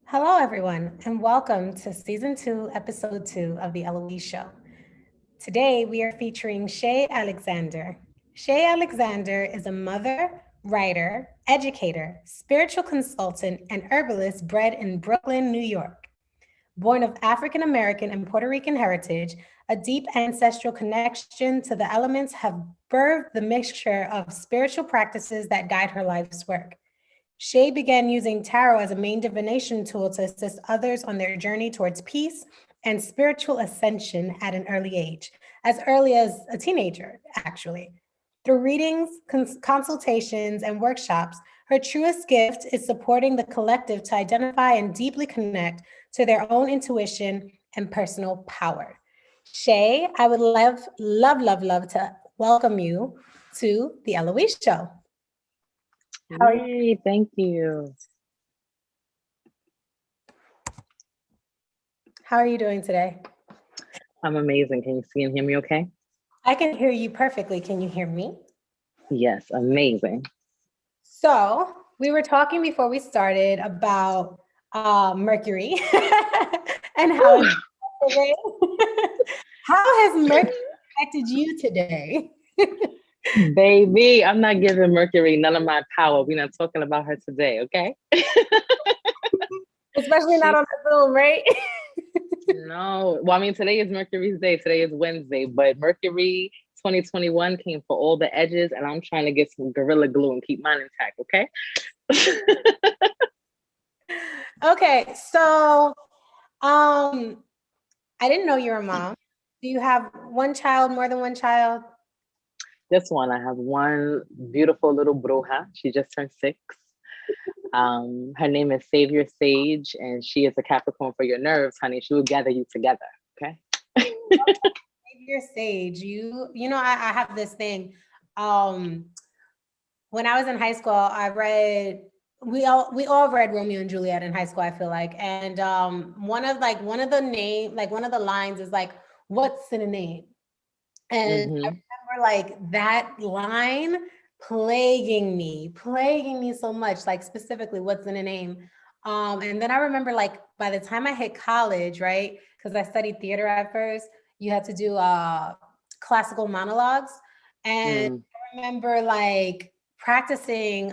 Hello, everyone, and welcome to Season 2, Episode 2 of The Elouise Show. Today, we are featuring Shay Alexander. Shay Alexander is a mother, writer, educator, spiritual consultant, and herbalist bred in Brooklyn, New York. Born of African American and Puerto Rican heritage, a deep ancestral connection to the elements have birthed the mixture of spiritual practices that guide her life's work. Shay began using tarot as a main divination tool to assist others on their journey towards peace and spiritual ascension at an early age, as early as a teenager, actually. Through readings, consultations, and workshops, her truest gift is supporting the collective to identify and deeply connect to their own intuition and personal power. Shay, I would love to welcome you to the Eloise Show. How are you? Yay, thank you. How are you doing today? I'm amazing. Can you see and hear me okay? I can hear you perfectly. Can you hear me? Yes, amazing. So we were talking before we started about Mercury and how today. How has Mercury affected you today? Baby, I'm not giving Mercury none of my power. We're not talking about her today, okay? Especially not on the Zoom, right? No. Well, I mean, today is Mercury's day. Today is Wednesday, but Mercury 2021 came for all the edges, and I'm trying to get some Gorilla Glue and keep mine intact, okay? Okay, so I didn't know you're a mom. Do you have one child, more than one child? This one, I have one beautiful little bruja. She just turned 6. Her name is Savior Sage, and she is a Capricorn for your nerves, honey. She will gather you together, okay? Savior Sage, I have this thing. When I was in high school, we all read Romeo and Juliet in high school, I feel like. And one of the lines is like, what's in a name? And I remember like that line plaguing me so much, like specifically what's in a name. And then I remember like by the time I hit college, right? Because I studied theater at first, you had to do classical monologues. And I remember like practicing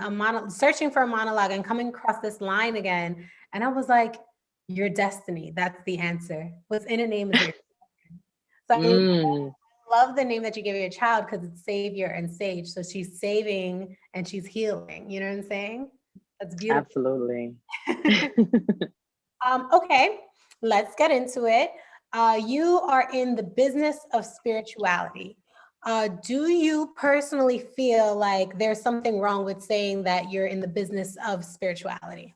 searching for a monologue and coming across this line again. And I was like, your destiny, that's the answer. What's in a name is your destiny. So I love the name that you gave your child because it's Savior and Sage. So she's saving and she's healing. You know what I'm saying? That's beautiful. Absolutely. Okay, let's get into it. You are in the business of spirituality. Do you personally feel like there's something wrong with saying that you're in the business of spirituality?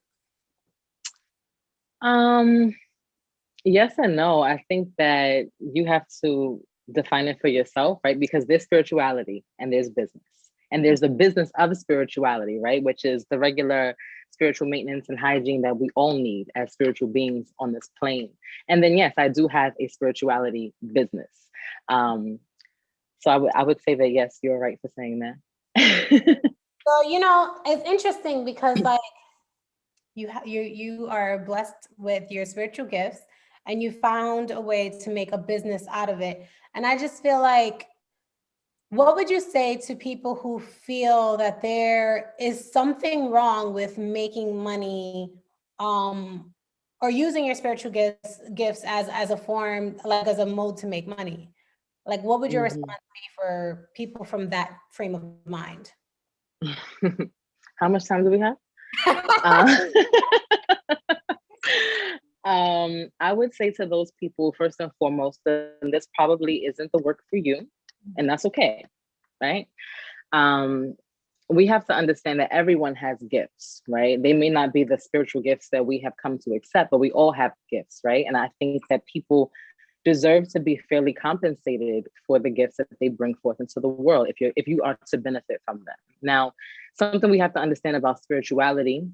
Yes and no. I think that you have to define it for yourself, right? Because there's spirituality and there's business. And there's the business of spirituality, right? Which is the regular spiritual maintenance and hygiene that we all need as spiritual beings on this plane. And then, yes, I do have a spirituality business. So I would say that, yes, you're right for saying that. So, it's interesting because like you are blessed with your spiritual gifts and you found a way to make a business out of it. And I just feel like, what would you say to people who feel that there is something wrong with making money or using your spiritual gifts as a form, like as a mode to make money? Like, what would your response be for people from that frame of mind? How much time do we have? I would say to those people, first and foremost, that this probably isn't the work for you, and that's okay, right? We have to understand that everyone has gifts, right? They may not be the spiritual gifts that we have come to accept, but we all have gifts, right? And I think that people deserve to be fairly compensated for the gifts that they bring forth into the world if you are to benefit from them. Now, something we have to understand about spirituality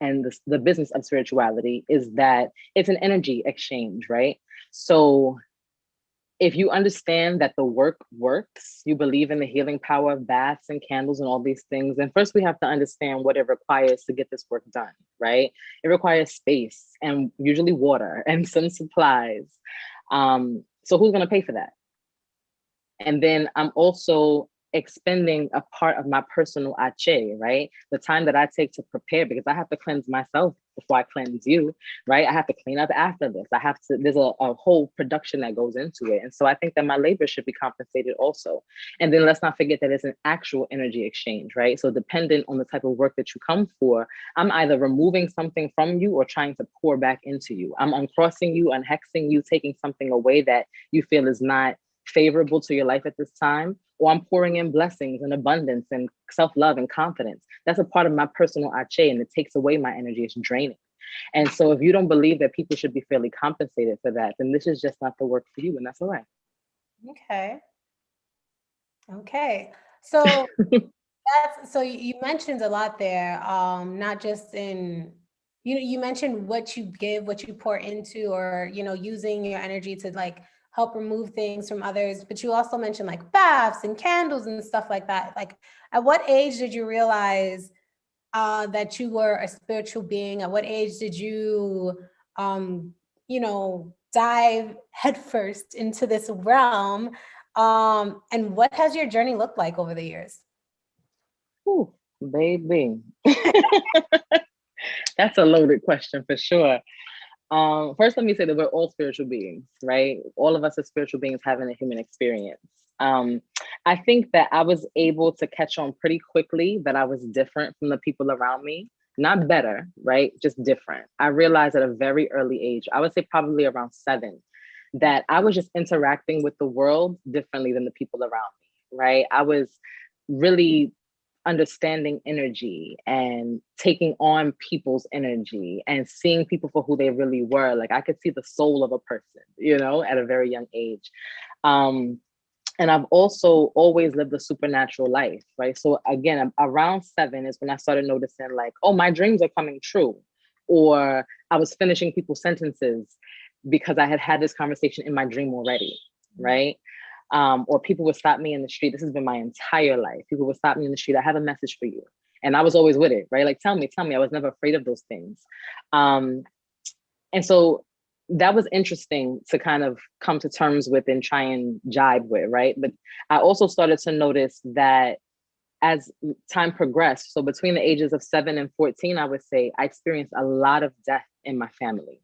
and the business of spirituality is that it's an energy exchange, right? So if you understand that the work works, you believe in the healing power of baths and candles and all these things, then first we have to understand what it requires to get this work done, right? It requires space and usually water and some supplies. So who's going to pay for that? And then I'm also expending a part of my personal ache, right? The time that I take to prepare, because I have to cleanse myself before I cleanse you, right? I have to clean up after this. There's a whole production that goes into it. And so I think that my labor should be compensated also. And then let's not forget that it's an actual energy exchange, right? So dependent on the type of work that you come for, I'm either removing something from you or trying to pour back into you. I'm uncrossing you, unhexing you, taking something away that you feel is not favorable to your life at this time, or I'm pouring in blessings and abundance and self-love and confidence. That's a part of my personal ache, and it takes away my energy. It's draining. And so if you don't believe that people should be fairly compensated for that, then this is just not the work for you, and that's all right. Okay. So so you mentioned a lot there, not just in, you mentioned what you give, what you pour into, or, using your energy to like help remove things from others. But you also mentioned like baths and candles and stuff like that. Like, at what age did you realize that you were a spiritual being? At what age did you, dive headfirst into this realm? And what has your journey looked like over the years? Ooh, baby. That's a loaded question for sure. First, let me say that we're all spiritual beings, right? All of us are spiritual beings having a human experience. I think that I was able to catch on pretty quickly that I was different from the people around me. Not better, right? Just different. I realized at a very early age, I would say probably around 7, that I was just interacting with the world differently than the people around me, right? I was really understanding energy and taking on people's energy and seeing people for who they really were. Like I could see the soul of a person, at a very young age. And I've also always lived a supernatural life, right? So again, around 7 is when I started noticing like, oh, my dreams are coming true. Or I was finishing people's sentences because I had had this conversation in my dream already, right? Or people would stop me in the street. This has been my entire life. People would stop me in the street. I have a message for you. And I was always with it, right? Like, tell me. I was never afraid of those things. And so that was interesting to kind of come to terms with and try and jibe with, right? But I also started to notice that as time progressed, so between the ages of 7 and 14, I would say I experienced a lot of death in my family.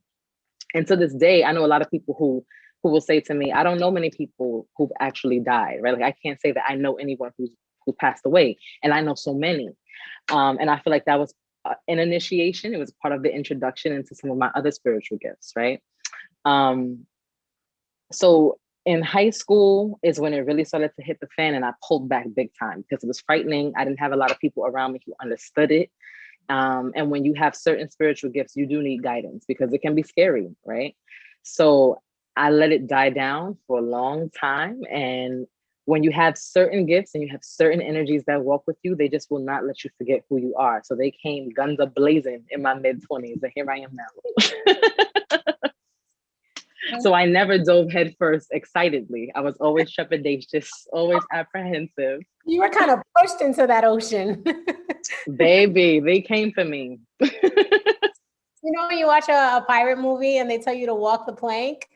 And to this day, I know a lot of people who will say to me, I don't know many people who've actually died, right? Like I can't say that I know anyone who passed away, and I know so many. And I feel like that was an initiation. It was part of the introduction into some of my other spiritual gifts, right? So in high school is when it really started to hit the fan, and I pulled back big time because it was frightening. I didn't have a lot of people around me who understood it. And when you have certain spiritual gifts, you do need guidance because it can be scary, right? So I let it die down for a long time. And when you have certain gifts and you have certain energies that walk with you, they just will not let you forget who you are. So they came guns a blazing in my mid-20s, and here I am now. So I never dove headfirst excitedly. I was always trepidatious, always apprehensive. You were kind of pushed into that ocean. Baby, they came for me. When you watch a pirate movie and they tell you to walk the plank,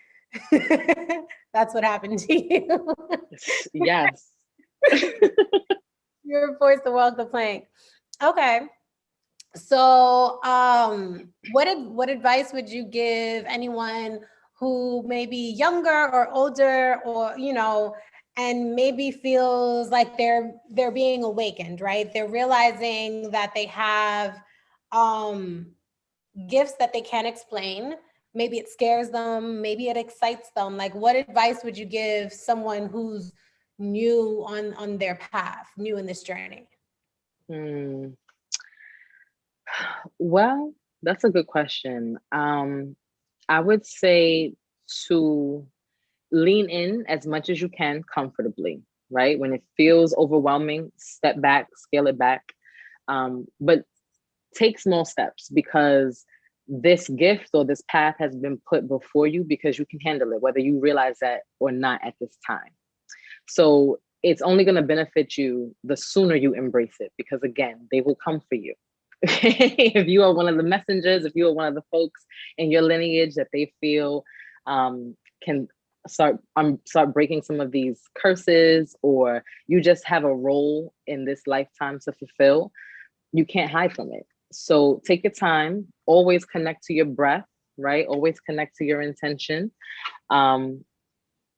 that's what happened to you. Yes. You were forced to walk the plank. Okay. So, what advice would you give anyone who may be younger or older, or and maybe feels like they're being awakened, right? They're realizing that they have gifts that they can't explain. Maybe it scares them, maybe it excites them. Like, what advice would you give someone who's new on their path, new in this journey? Well, that's a good question. I would say to lean in as much as you can comfortably, right? When it feels overwhelming, step back, scale it back. But take small steps, because this gift or this path has been put before you because you can handle it, whether you realize that or not at this time. So it's only going to benefit you the sooner you embrace it, because again, they will come for you. If you are one of the messengers, if you are one of the folks in your lineage that they feel can start breaking some of these curses, or you just have a role in this lifetime to fulfill, you can't hide from it. So take your time, always connect to your breath, right? Always connect to your intention. Um,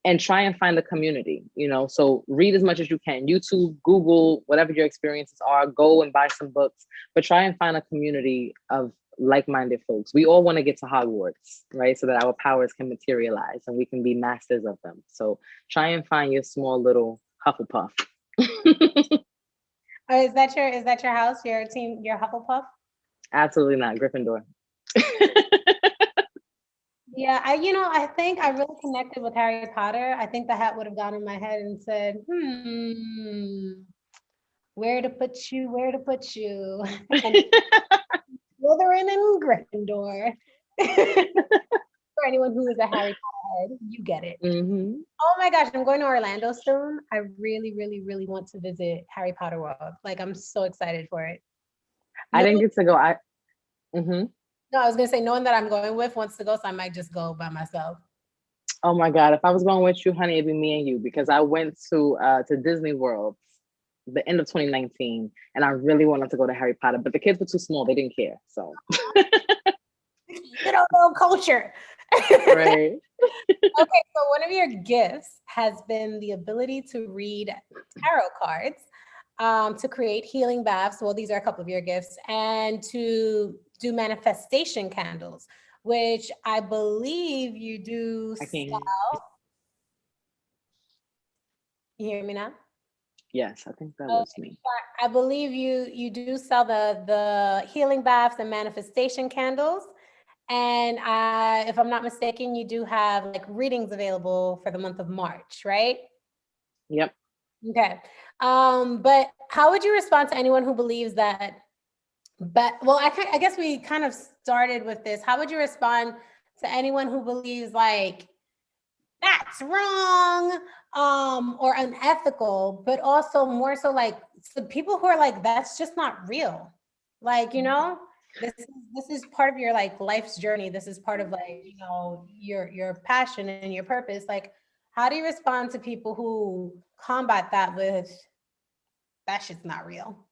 and try and find a community, so read as much as you can, YouTube, Google, whatever your experiences are, go and buy some books, but try and find a community of like-minded folks. We all want to get to Hogwarts, right? So that our powers can materialize and we can be masters of them. So try and find your small little Hufflepuff. Is that your house, your team, your Hufflepuff? Absolutely not. Gryffindor. Yeah, I think I really connected with Harry Potter. I think the hat would have gone in my head and said, where to put you, where to put you. And Slytherin and Gryffindor. For anyone who is a Harry Potter head, you get it. Mm-hmm. Oh my gosh, I'm going to Orlando soon. I really, really, really want to visit Harry Potter World. Like, I'm so excited for it. I didn't get to go. No, I was gonna say, knowing that I'm going with wants to go, so I might just go by myself. Oh my God, if I was going with you, honey, it'd be me and you, because I went to Disney World the end of 2019, and I really wanted to go to Harry Potter, but the kids were too small. They didn't care. So you don't know culture. Right. Okay, so one of your gifts has been the ability to read tarot cards, to create healing baths. Well, these are a couple of your gifts, and to do manifestation candles, which I believe you do I can't. sell. You hear me now? Yes, I think that Okay. was me. I believe you do sell the healing baths and manifestation candles. And if I'm not mistaken, you do have like readings available for the month of March, right? Yep. Okay. But how would you respond to anyone who believes that? But well, I guess we kind of started with this. How would you respond to anyone who believes like that's wrong, or unethical, but also more so like the people who are like, that's just not real. Like, this is part of your like life's journey. This is part of like, your passion and your purpose. Like, how do you respond to people who combat that with that shit's not real?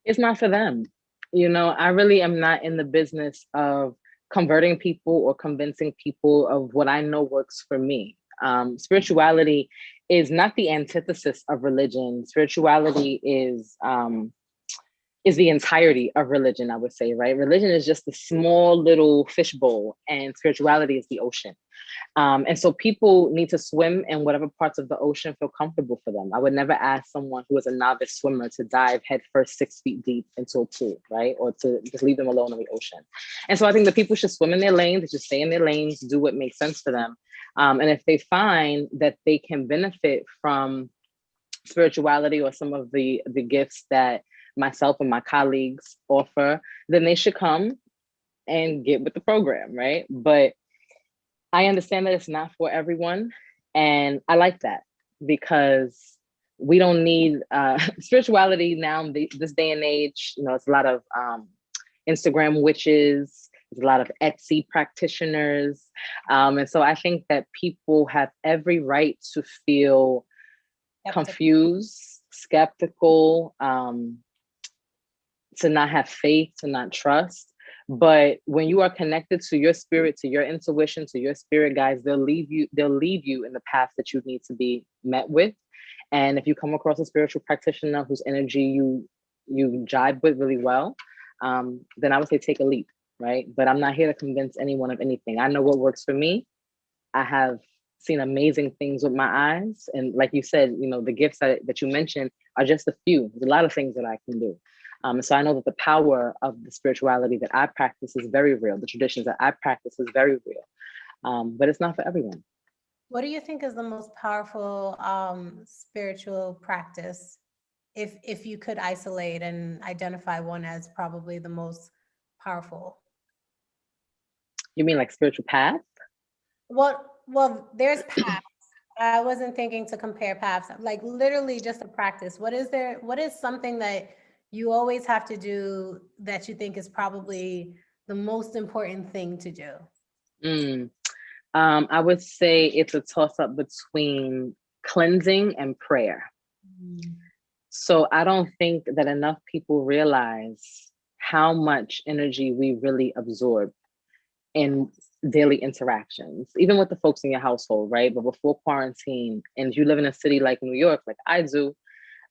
It's not for them. I really am not in the business of converting people or convincing people of what I know works for me. Spirituality is not the antithesis of religion. Spirituality is the entirety of religion, I would say, right? Religion is just a small little fishbowl, and spirituality is the ocean. And so people need to swim in whatever parts of the ocean feel comfortable for them. I would never ask someone who is a novice swimmer to dive headfirst 6 feet deep into a pool, right? Or to just leave them alone in the ocean. And so I think that people should swim in their lanes, they should stay in their lanes, do what makes sense for them. And if they find that they can benefit from spirituality or some of the gifts that myself and my colleagues offer, then they should come and get with the program, right? But I understand that it's not for everyone. And I like that, because we don't need spirituality now, this day and age. It's a lot of Instagram witches, there's a lot of Etsy practitioners. And so I think that people have every right to feel confused, skeptical, to not have faith, to not trust. But when you are connected to your spirit, to your intuition, to your spirit guides, they'll lead you in the path that you need to be met with. And if you come across a spiritual practitioner whose energy you jibe with really well, then I would say take a leap, right? But I'm not here to convince anyone of anything. I know what works for me. I have seen amazing things with my eyes. And like you said, the gifts that you mentioned are just a few. There's a lot of things that I can do. So I know that the power of the spirituality that I practice is very real. The traditions that I practice is very real, but it's not for everyone. What do you think is the most powerful spiritual practice, if you could isolate and identify one as probably the most powerful? You mean like spiritual path? Well, there's paths. I wasn't thinking to compare paths, like literally just a practice. What is something that you always have to do that you think is probably the most important thing to do? Mm. I would say it's a toss up between cleansing and prayer. Mm. So I don't think that enough people realize how much energy we really absorb in daily interactions, even with the folks in your household, right? But before quarantine, and you live in a city like New York, like I do,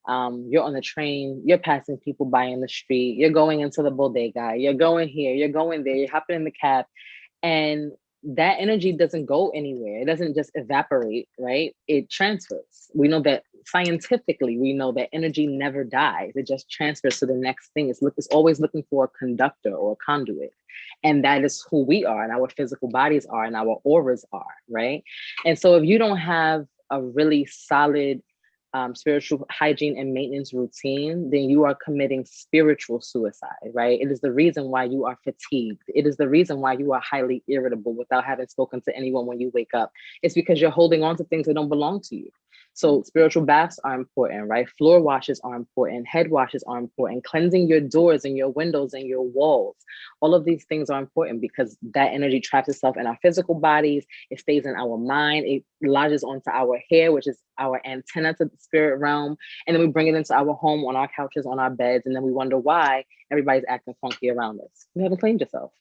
you're on the train, you're passing people by in the street, you're going into the bodega, you're going here, you're going there, you're hopping in the cab, and that energy doesn't go anywhere. It doesn't just evaporate, right? It transfers. We know that scientifically, we know that energy never dies. It just transfers to the next thing. It's always looking for a conductor or a conduit. And that is who we are, and our physical bodies are, and our auras are, right? And so if you don't have a really solid spiritual hygiene and maintenance routine, then you are committing spiritual suicide, right? It is the reason why you are fatigued. It is the reason why you are highly irritable without having spoken to anyone when you wake up. It's because you're holding on to things that don't belong to you. So spiritual baths are important, right? Floor washes are important. Head washes are important. Cleansing your doors and your windows and your walls. All of these things are important because that energy traps itself in our physical bodies. It stays in our mind. It lodges onto our hair, which is our antenna to the spirit realm. And then we bring it into our home, on our couches, on our beds. And then we wonder why everybody's acting funky around us. You haven't cleaned yourself.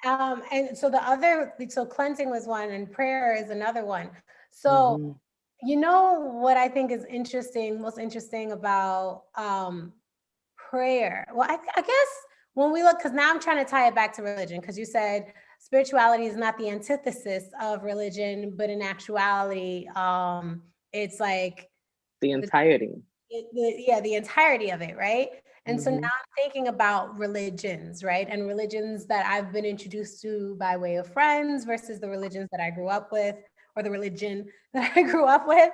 And so cleansing was one, and prayer is another one. So, Mm-hmm. you know what I think is interesting, most interesting about prayer? Well, I guess when we look, because now I'm trying to tie it back to religion, because you said spirituality is not the antithesis of religion, but in actuality, it's like The entirety. the entirety of it, right? And so now Mm-hmm. I'm thinking about religions, right? And religions that I've been introduced to by way of friends versus the religions that I grew up with, or the religion that I grew up with.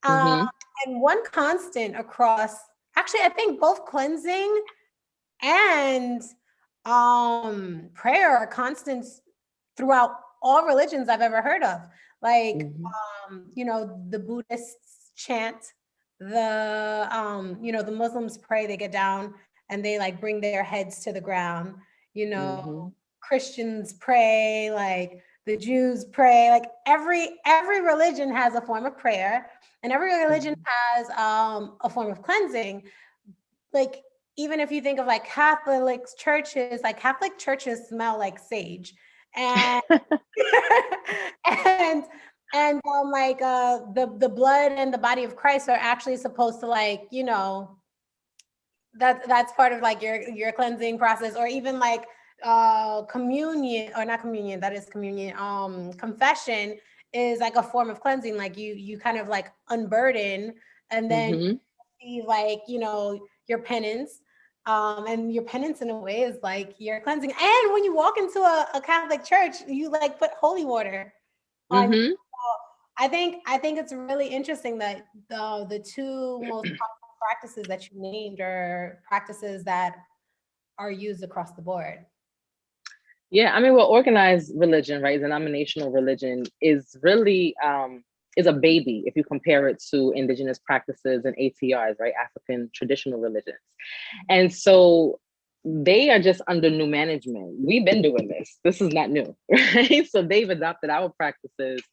Um, Mm-hmm. and one constant across, actually, I think both cleansing and prayer are constants throughout all religions I've ever heard of. Like, Mm-hmm. the Buddhists chant, the Muslims pray, they get down and they like bring their heads to the ground. You know, Mm-hmm. Christians pray, like the Jews pray, like every religion has a form of prayer, and every religion has a form of cleansing. Like, even if you think of like Catholic churches smell like sage, and and like the blood and the body of Christ are actually supposed to, like, that's part of like your cleansing process. Or even like communion, or not communion, that is communion. Confession is like a form of cleansing, like you kind of like unburden, and then Mm-hmm. see, like, your penance. And your penance in a way is like your cleansing. And when you walk into a Catholic church, you like put holy water on you. Mm-hmm. I think it's really interesting that the two most powerful practices that you named are practices that are used across the board. Yeah, I mean, well, organized religion, right, denominational religion is really is a baby if you compare it to indigenous practices and ATRs, right, African traditional religions. And so they are just under new management. We've been doing this. This is not new, right? So they've adopted our practices,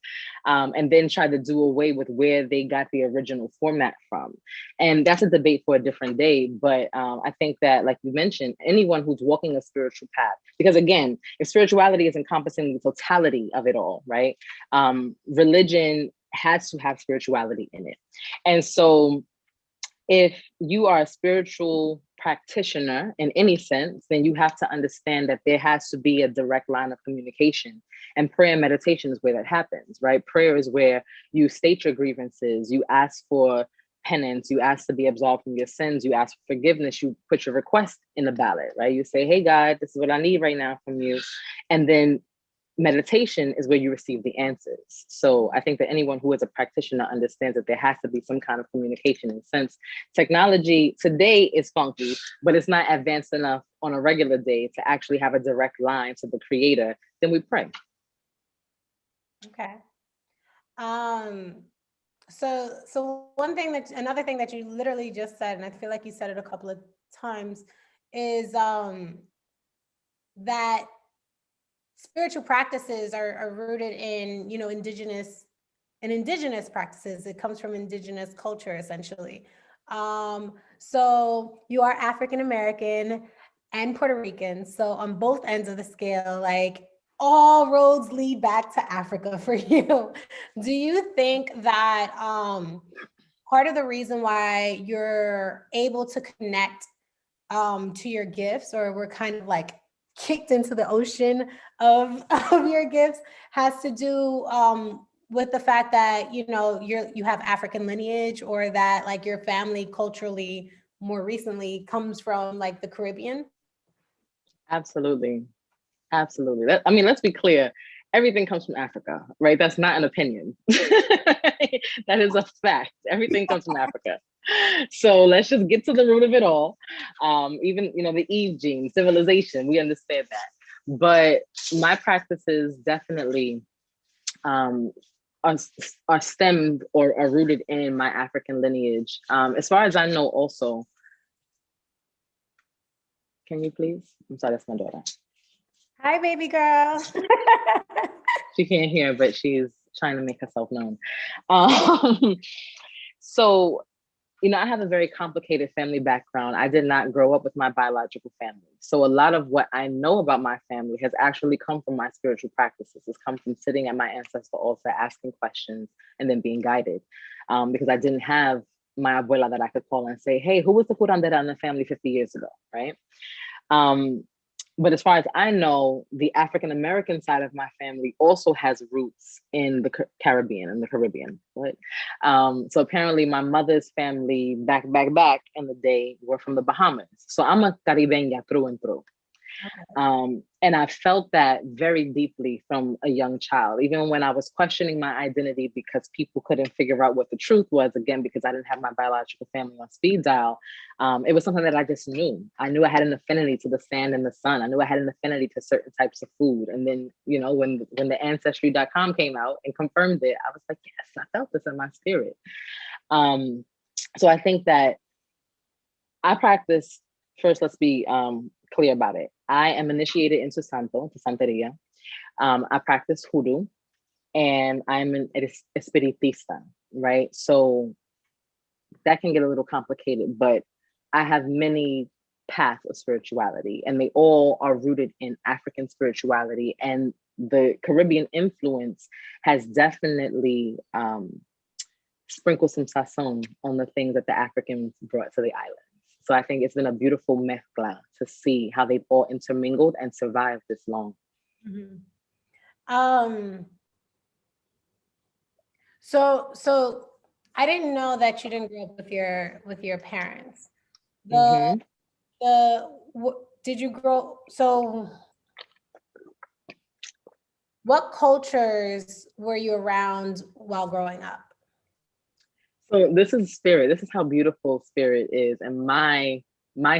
and then tried to do away with where they got the original format from. And that's a debate for a different day. But I think that, like you mentioned, anyone who's walking a spiritual path, because again, if spirituality is encompassing the totality of it all, right? Religion has to have spirituality in it. And so if you are a spiritual practitioner in any sense, then you have to understand that there has to be a direct line of communication. And prayer and meditation is where that happens, right? Prayer is where you state your grievances, you ask for penance, you ask to be absolved from your sins, you ask for forgiveness, you put your request in the ballot, right? You say, hey, God, this is what I need right now from you. And then meditation is where you receive the answers. So I think that anyone who is a practitioner understands that there has to be some kind of communication. And since technology today is funky, but it's not advanced enough on a regular day to actually have a direct line to the creator, then we pray. Okay. Um, so another thing that you literally just said, and I feel like you said it a couple of times, is that spiritual practices are rooted in, indigenous practices. It comes from indigenous culture, essentially. So you are African American and Puerto Rican. So on both ends of the scale, like all roads lead back to Africa for you. Do you think that part of the reason why you're able to connect to your gifts, or we're kind of like kicked into the ocean of of your gifts, has to do with the fact that you have African lineage, or that like your family culturally more recently comes from like the Caribbean? Absolutely. Absolutely. I mean, let's be clear. Everything comes from Africa, right? That's not an opinion. That is a fact. Everything comes from Africa. So let's just get to the root of it all. Even, the Eve gene, civilization, we understand that. But my practices definitely um, are stemmed or are rooted in my African lineage. As far as I know also, can you please? I'm sorry, that's my daughter. Hi, baby girl. She can't hear, but she's trying to make herself known. Um, so, I have a very complicated family background. I did not grow up with my biological family. So a lot of what I know about my family has actually come from my spiritual practices. It's come from sitting at my ancestor altar, asking questions, and then being guided. Because I didn't have my abuela that I could call and say, hey, who was the curandera in the family 50 years ago, right? But as far as I know, the African American side of my family also has roots in the Caribbean, Right? So apparently, my mother's family back in the day were from the Bahamas. So I'm a Caribeña through and through. And I felt that very deeply from a young child, even when I was questioning my identity because people couldn't figure out what the truth was, again, because I didn't have my biological family on speed dial. It was something that I just knew. I knew I had an affinity to the sand and the sun. I knew I had an affinity to certain types of food. And then, when the ancestry.com came out and confirmed it, I was like, yes, I felt this in my spirit. So I think that I practice, first, let's be clear about it. I am initiated into Santeria. I practice hoodoo, and I'm an espiritista, right? So that can get a little complicated, but I have many paths of spirituality, and they all are rooted in African spirituality. And the Caribbean influence has definitely sprinkled some sazon on the things that the Africans brought to the island. So I think it's been a beautiful mezcla to see how they've all intermingled and survived this long. Mm-hmm. So I didn't know that you didn't grow up with your parents. Did you grow? So what cultures were you around while growing up? So this is spirit. This is how beautiful spirit is, and my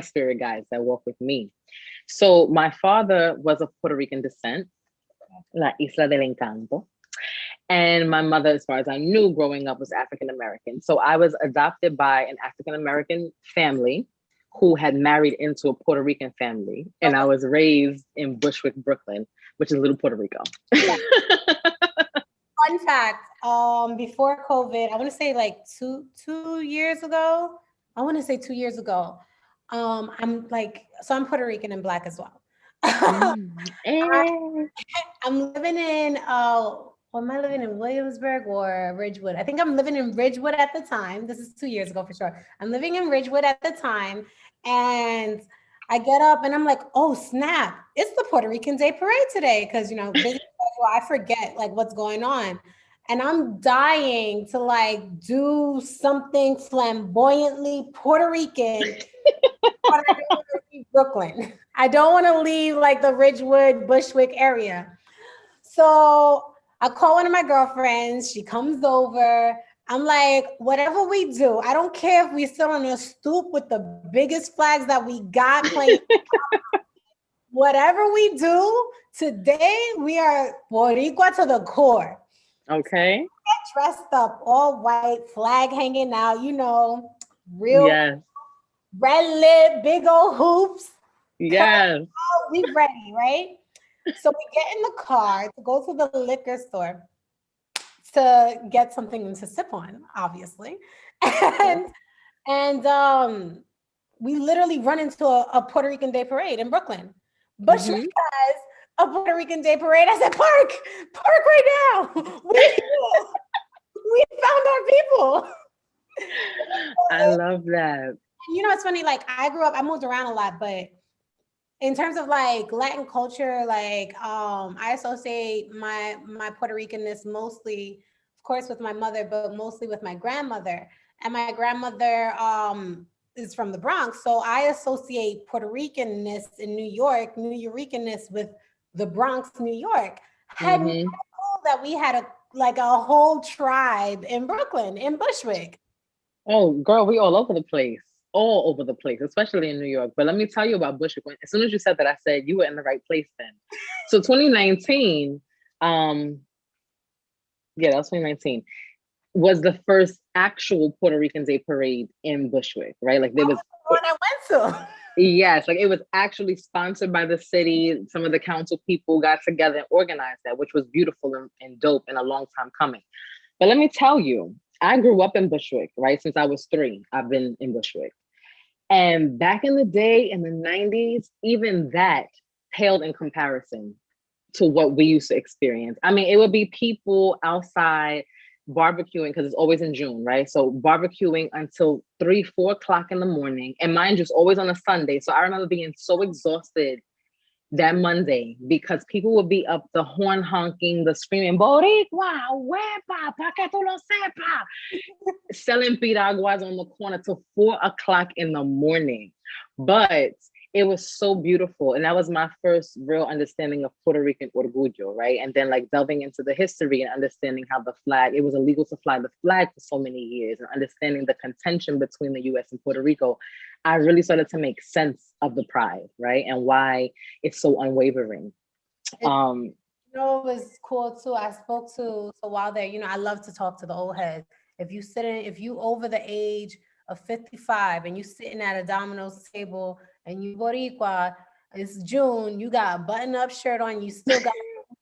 spirit guides that walk with me. So my father was of Puerto Rican descent, La Isla del Encanto. And my mother, as far as I knew growing up, was African American. So I was adopted by an African American family who had married into a Puerto Rican family. And I was raised in Bushwick, Brooklyn, which is Little Puerto Rico. Yeah. Fun fact, before COVID, I want to say like two years ago. I'm Puerto Rican and Black as well. I'm living in am I living in Williamsburg or Ridgewood? I think I'm living in Ridgewood at the time. This is 2 years ago for sure. I'm living in Ridgewood at the time, and I get up and I'm like, oh snap, it's the Puerto Rican Day Parade today, because I forget like what's going on. And I'm dying to like do something flamboyantly Puerto Rican. But I don't want to leave Brooklyn. I don't want to leave like the Ridgewood, Bushwick area. So I call one of my girlfriends. She comes over. I'm like, whatever we do, I don't care if we sit on a stoop with the biggest flags that we got playing. Whatever we do today, we are Boricua to the core. Okay. Get dressed up, all white, flag hanging out, real Yes. red lip, big old hoops. Yes. Oh, we ready, right? So we get in the car to go to the liquor store to get something to sip on, obviously. Yes. And we literally run into a Puerto Rican Day Parade in Brooklyn. Bushwick Mm-hmm. has a Puerto Rican Day Parade. I said, park right now. We found our people. I love that. It's funny, like I moved around a lot, but in terms of like Latin culture, like I associate my Puerto Ricanness mostly, of course, with my mother, but mostly with my grandmother. And my grandmother is from the Bronx, so I associate Puerto Ricanness in New York, New Yorkerness with the Bronx, New York. Had no Mm-hmm. clue that we had a whole tribe in Brooklyn, in Bushwick. Oh, girl, we all over the place. All over the place, especially in New York. But let me tell you about Bushwick. As soon as you said that, I said you were in the right place then. So 2019, um, yeah, that was 2019, was the first actual Puerto Rican Day Parade in Bushwick, right? Like there was, The one I went to. yes, like it was actually sponsored by the city. Some of the council people got together and organized that, which was beautiful and dope and a long time coming. But let me tell you, I grew up in Bushwick, right? Since I was 3, I've been in Bushwick. And back in the day, in the 90s, even that paled in comparison to what we used to experience. I mean, it would be people outside barbecuing because it's always in June, right? So barbecuing until 3, 4 o'clock in the morning. And mine just always on a Sunday. So I remember being so exhausted that Monday because people would be up the horn honking, the screaming, Boricua, huepa, pa que tú lo sepa, selling piraguas on the corner till 4 o'clock in the morning. But it was so beautiful. And that was my first real understanding of Puerto Rican orgullo, right? And then like delving into the history and understanding how the flag, it was illegal to fly the flag for so many years and understanding the contention between the US and Puerto Rico. I really started to make sense of the pride, right? And why it's so unwavering. Um, It was cool too. I spoke to so while there, I love to talk to the old heads. If you over the age of 55 and you sitting at a Domino's table and you Boricua, it's June, you got a button-up shirt on, you still got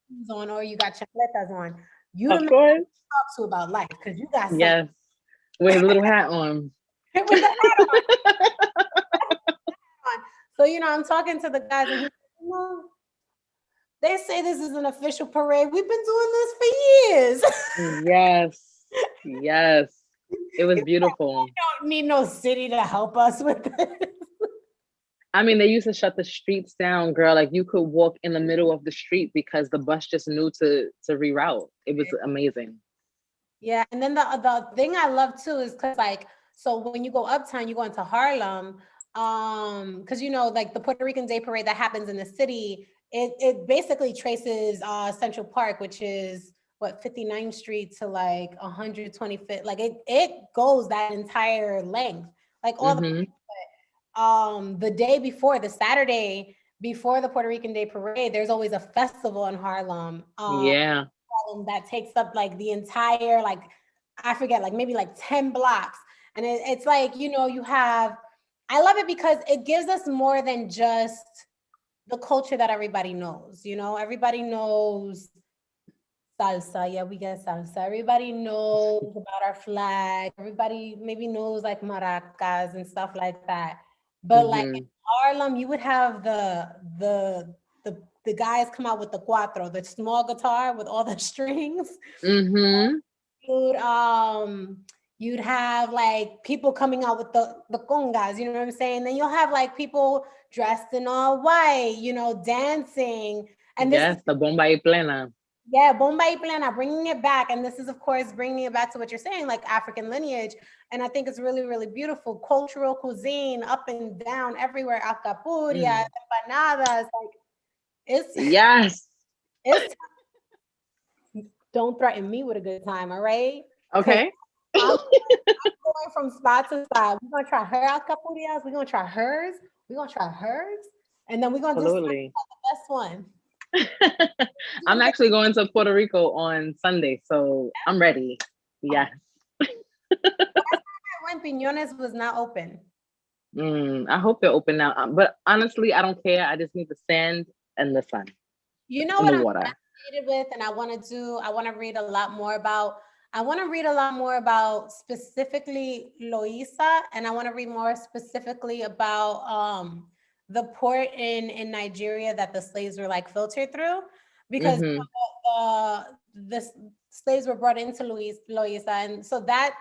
shoes on, or you got chancletas on. You the of man to course, talk to about life because you got something yes, with his little hat on. with the hat on. So I'm talking to the guys and they say this is an official parade. We've been doing this for years. Yes, yes. It was beautiful. Don't need no city to help us with this. I mean, they used to shut the streets down, girl. Like you could walk in the middle of the street because the bus just knew to reroute. It was amazing. Yeah, and then the thing I love too is because like so when you go uptown, you go into Harlem, because like the Puerto Rican Day Parade that happens in the city, it basically traces Central Park, which is what 59th Street to like 125th, like it goes that entire length, like all Mm-hmm. the day before, the Saturday before the Puerto Rican Day Parade, there's always a festival in Harlem. Yeah. That takes up like the entire, like I forget, like maybe like 10 blocks. And it's like, you have, I love it because it gives us more than just the culture that everybody knows. Everybody knows salsa. Yeah, we get salsa. Everybody knows about our flag. Everybody maybe knows like maracas and stuff like that. But like in Mm-hmm. Harlem, you would have the guys come out with the cuatro, the small guitar with all the strings. Mm-hmm. You'd you'd have like people coming out with the congas, you know what I'm saying? Then you'll have like people dressed in all white, dancing. And this is Yes, the bomba y plena. yeah, bomba y plena, bringing it back. And this is, of course, bringing it back to what you're saying, like African lineage. And I think it's really, really beautiful. Cultural cuisine up and down everywhere. Alcapurria, Mm. empanadas. Like it's, Yes. it's, don't threaten me with a good time, all right? Because Okay. I'm going from spot to spot. We're gonna try her alcapurrias. We're gonna try hers. We're gonna try hers, and then we're gonna decide Absolutely. the best one. I'm actually going to Puerto Rico on Sunday, so I'm ready. Yes. When Piñones was not open. I hope they're open now. But honestly, I don't care. I just need the sand and the sun You know and what the I'm water. fascinated with, and I want to do. I want to read a lot more about. I want to read a lot more about specifically Loíza, and I want to read more specifically about the port in Nigeria that the slaves were like filtered through, because Mm-hmm. the slaves were brought into Loíza, and so that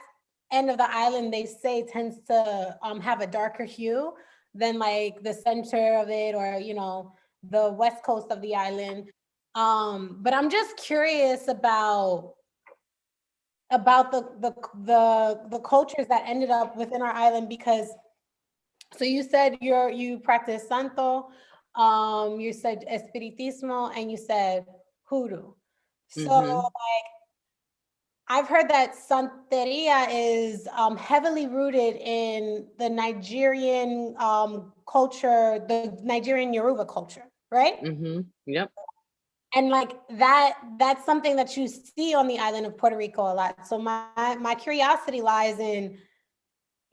end of the island they say tends to have a darker hue than like the center of it, or the west coast of the island. But I'm just curious about the cultures that ended up within our island, because so you said you practice Santo, you said Espiritismo, and you said Hoodoo. So Mm-hmm. I've heard that Santeria is heavily rooted in the Nigerian culture, the Nigerian Yoruba culture, right? Mm-hmm. Yep. And like that's something that you see on the island of Puerto Rico a lot. So my curiosity lies in,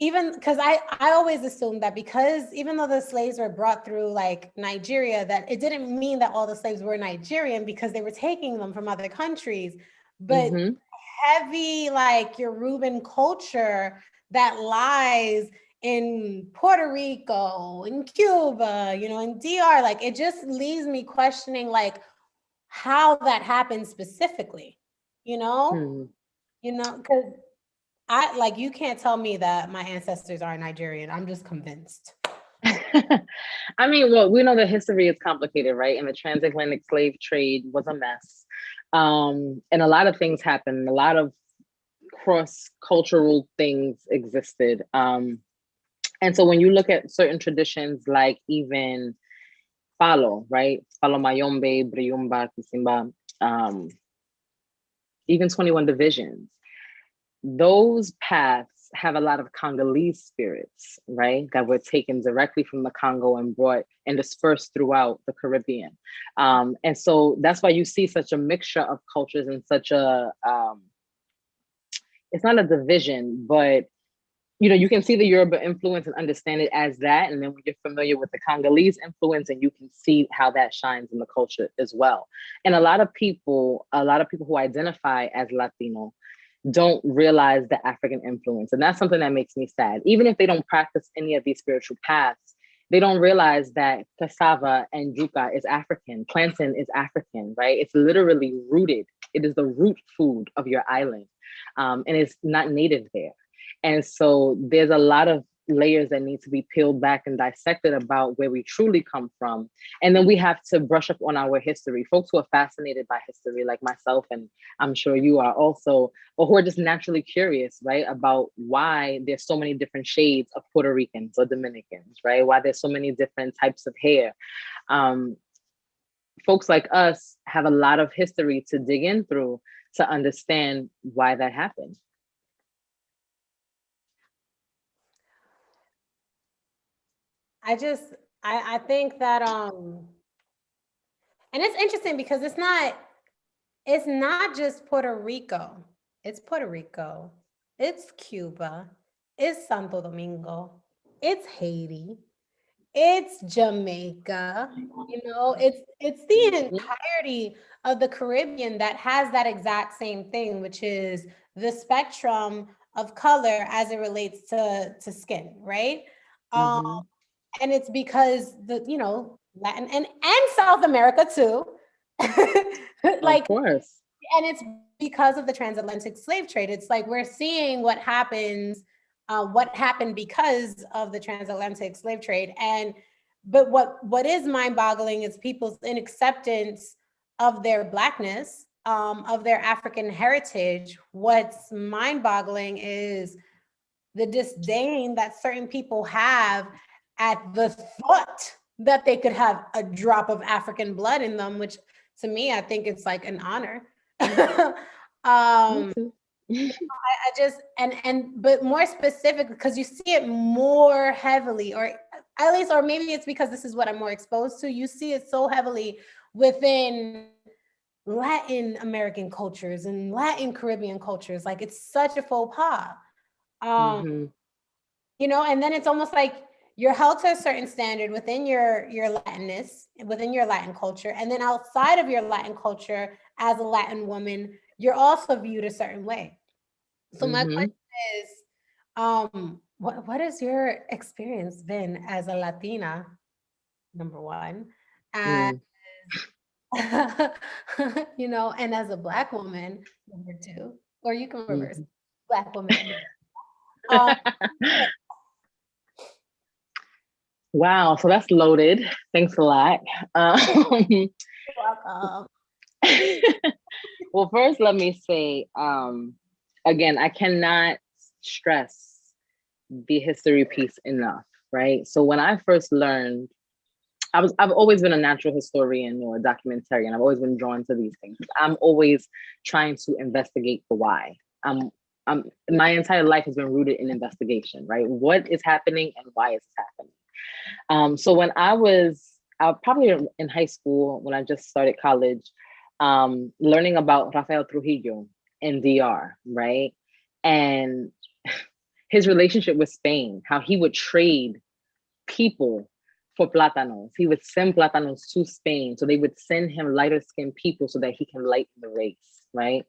even because I always assumed that, because even though the slaves were brought through like Nigeria, that it didn't mean that all the slaves were Nigerian, because they were taking them from other countries. But Mm-hmm. heavy like Yoruban culture that lies in Puerto Rico, in Cuba, in DR, like it just leaves me questioning like how that happened specifically, you know, Hmm. because I like, you can't tell me that my ancestors are Nigerian. I'm just convinced. I mean, well, we know the history is complicated, right? And the transatlantic slave trade was a mess. And a lot of things happened. A lot of cross-cultural things existed. And so when you look at certain traditions, like even Palo, right? Palo Mayombe, Briumba, Kisimba, um, even 21 divisions, those paths have a lot of Congolese spirits, right? That were taken directly from the Congo and brought and dispersed throughout the Caribbean. And so that's why you see such a mixture of cultures and such it's not a division, but you can see the Yoruba influence and understand it as that. And then when you're familiar with the Congolese influence, and you can see how that shines in the culture as well. And a lot of people who identify as Latino don't realize the African influence. And that's something that makes me sad. Even if they don't practice any of these spiritual paths, they don't realize that cassava and yuca is African, plantain is African, right? It's literally rooted. It is the root food of your island. And it's not native there. And so there's a lot of layers that need to be peeled back and dissected about where we truly come from. And then we have to brush up on our history. Folks who are fascinated by history, like myself, and I'm sure you are also, or who are just naturally curious, right, about why there's so many different shades of Puerto Ricans or Dominicans, right? Why there's so many different types of hair. Um, Folks like us have a lot of history to dig in through to understand why that happened. I just I think that and it's interesting because it's not just Puerto Rico. It's Puerto Rico. It's Cuba. It's Santo Domingo. It's Haiti. It's Jamaica. It's the Mhm. entirety of the Caribbean that has that exact same thing, which is the spectrum of color as it relates to skin, right? Um, Mhm. and it's because Latin and South America too. Of Like, course. and it's because of the transatlantic slave trade. It's like we're seeing what happened because of the transatlantic slave trade. And but what is mind-boggling is people's inacceptance of their blackness, of their African heritage. What's mind-boggling is the disdain that certain people have at the thought that they could have a drop of African blood in them, which to me, I think it's like an honor. Me um, too. I just but more specific because you see it more heavily, or at least, or maybe it's because this is what I'm more exposed to. You see it so heavily within Latin American cultures and Latin Caribbean cultures. Like it's such a faux pas. Um, Mm-hmm. and then it's almost like you're held to a certain standard within your Latinness, within your Latin culture, and then outside of your Latin culture, as a Latin woman, you're also viewed a certain way. So my Mm-hmm. question is, what has your experience been as a Latina, number one, and Mm. and as a Black woman, number two, or you can reverse, Mm-hmm. Black woman. Um, Wow, so that's loaded. Thanks a lot. welcome. Well, first, let me say, again, I cannot stress the history piece enough, right? So when I first learned, I've always been a natural historian or a documentarian. I've always been drawn to these things. I'm always trying to investigate the why. My entire life has been rooted in investigation, right? What is happening and why is it happening? So when I was probably in high school, when I just started college, learning about Rafael Trujillo in DR, right? And his relationship with Spain, how he would trade people for plátanos. He would send plátanos to Spain. So they would send him lighter skinned people so that he can lighten the race, right?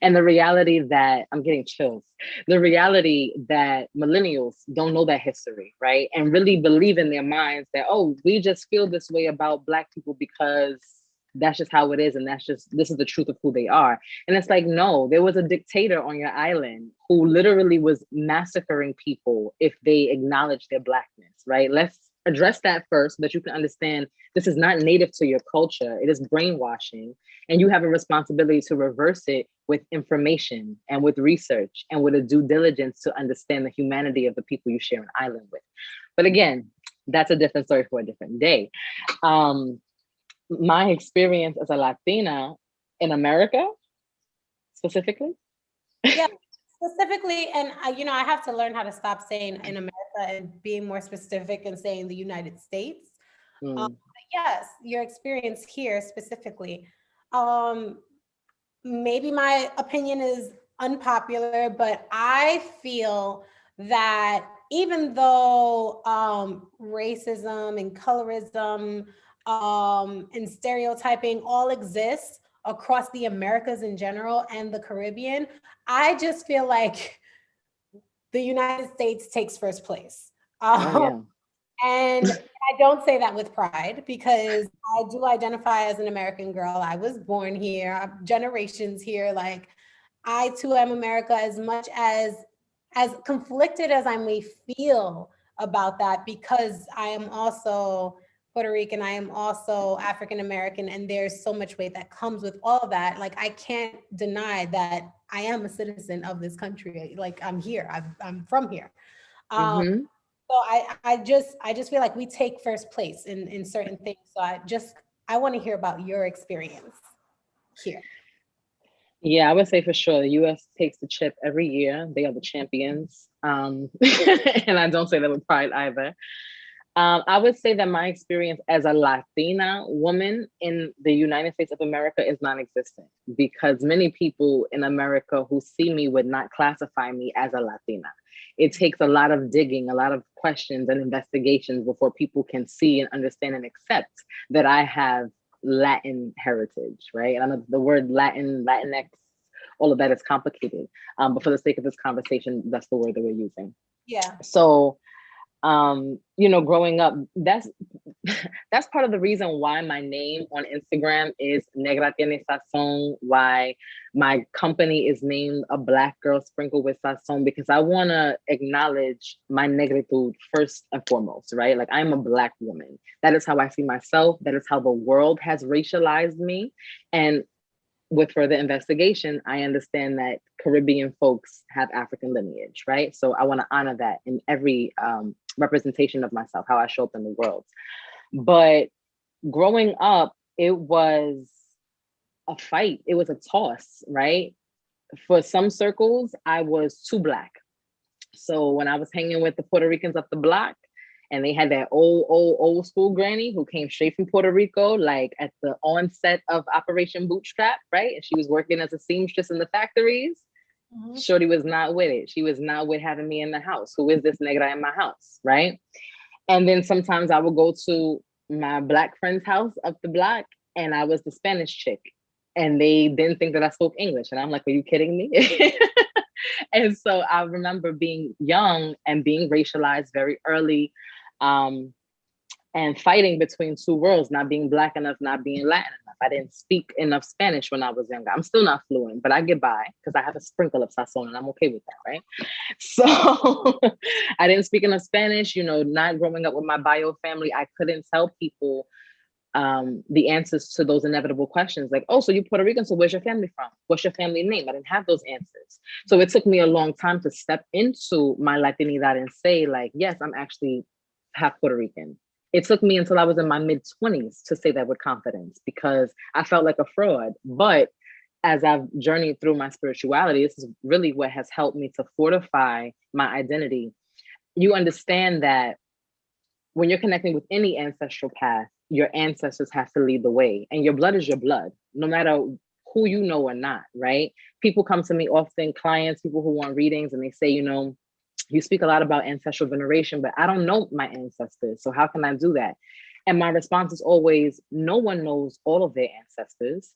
And the reality that I'm getting chills, the reality that millennials don't know that history, right? And really believe in their minds that, oh, we just feel this way about Black people because that's just how it is. And this is the truth of who they are. And it's like, no, there was a dictator on your island who literally was massacring people if they acknowledge their Blackness, right? Let's address that first so that you can understand this is not native to your culture. It is brainwashing. And you have a responsibility to reverse it with information and with research and with a due diligence to understand the humanity of the people you share an island with. But again, that's a different story for a different day. My experience as a Latina in America, specifically. Yeah, specifically, and I have to learn how to stop saying in America and being more specific and saying the United States. Mm, Yes, your experience here specifically. Um, Maybe my opinion is unpopular, but I feel that even though racism and colorism and stereotyping all exists across the Americas in general and the Caribbean, I just feel like the United States takes first place. oh Um, yeah. and I don't say that with pride because I do identify as an American girl. I was born here, I'm generations here. Like I too am America as much as conflicted as I may feel about that because I am also Puerto Rican, I am also African American, and there's so much weight that comes with all of that. Like I can't deny that I am a citizen of this country. Like I'm here, I'm from here. Um, Mm-hmm. so I just feel like we take first place in certain things. So I want to hear about your experience here. Yeah, I would say for sure the US takes the chip every year. They are the champions. And I don't say that with pride either. I would say that my experience as a Latina woman in the United States of America is non-existent because many people in America who see me would not classify me as a Latina. It takes a lot of digging, a lot of questions and investigations before people can see and understand and accept that I have Latin heritage, right? And I know the word Latin, Latinx, all of that is complicated. But for the sake of this conversation, that's the word that we're using. Yeah. So growing up, that's part of the reason why my name on Instagram is Negra Tiene Sazon, why my company is named A Black Girl Sprinkled with Sazon, because I want to acknowledge my negritude first and foremost, right? Like I'm a Black woman. That is how I see myself. That is how the world has racialized me. And with further investigation, I understand that Caribbean folks have African lineage, right? So I want to honor that in every representation of myself, how I show up in the world. But growing up, it was a fight. It was a toss, right? for some circles, I was too Black. So when I was hanging with the Puerto Ricans up the block, and they had that old school granny who came straight from Puerto Rico, like at the onset of Operation Bootstrap, right? And she was working as a seamstress in the factories. Mhm. Shorty was not with it. She was not with having me in the house. Who is this negra in my house, right? And then sometimes I would go to my Black friend's house up the block, and I was the Spanish chick. And they didn't think that I spoke English. And I'm like, are you kidding me? And so I remember being young and being racialized very early, um, and fighting between two worlds, not being Black enough, not being Latin enough. I didn't speak enough Spanish when I was younger. I'm still not fluent, but I get by because I have a sprinkle of sazon and I'm okay with that, right? So I didn't speak enough Spanish, not growing up with my bio family. I couldn't tell people the answers to those inevitable questions like, oh, so you're Puerto Rican, so where's your family from? What's your family name? I didn't have those answers. So it took me a long time to step into my Latinidad and say, like, yes, I'm actually half Puerto Rican. It took me until I was in my mid-20s to say that with confidence because I felt like a fraud. But as I've journeyed through my spirituality, this is really what has helped me to fortify my identity. You understand that when you're connecting with any ancestral path, your ancestors have to lead the way, and your blood is your blood, no matter who you know or not, right? People come to me often, clients, people who want readings, and they say, you speak a lot about ancestral veneration, but I don't know my ancestors. So how can I do that? And my response is always, no one knows all of their ancestors.